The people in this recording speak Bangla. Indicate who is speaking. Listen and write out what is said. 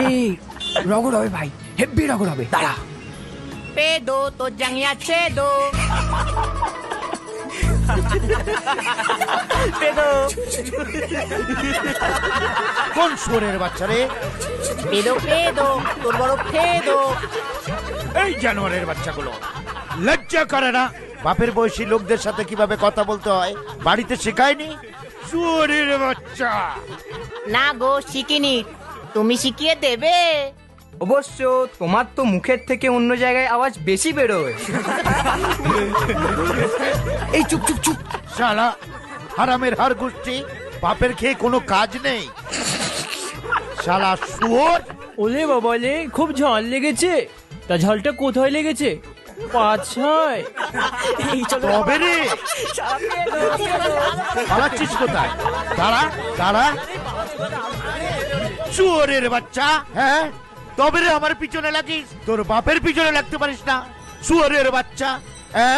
Speaker 1: এই রগড় হবে ভাই, হেব্বি রগড় হবে, দাঁড়া।
Speaker 2: পেদো তো জাঙ্গিয়া ছেদো। পেদো
Speaker 3: কোন সুরের বাচ্চা রে?
Speaker 2: পেদো পেদো তোর বড় পেদো।
Speaker 3: এই জানোয়ারের বাচ্চাগুলো লজ্জা করে না? বাপের বয়সী লোকদের সাথে কিভাবে কথা বলতে হয় বাড়িতে শেখায়নি? সুরের বাচ্চা।
Speaker 2: না গো শিখিনি, তুমি শিখিয়ে দেবে?
Speaker 1: অবশ্য তোমার তো মুখের থেকে অন্য জায়গায় আওয়াজ বেশি বেরোয়। এই চুপ চুপ চুপ।
Speaker 3: শালা হারামের হার গোষ্ঠী, বাপের খেয়ে কোনো কাজ নেই। শালা শুয়োর।
Speaker 4: ওলে বাবালে, খুব ঝাল লেগেছে। তা ঝালটা কোথায় লেগেছে? পাছায়।
Speaker 3: তবে রে পালাচ্ছিস কোথায়? দাঁড়া দাঁড়া, শুয়োরের বাচ্চা। হ্যাঁ, তবে রে আমার পিছনে লাগিস, তোর বাপের পিছনে লাগতে পারিস না, শুয়োরের বাচ্চা। হ্যাঁ।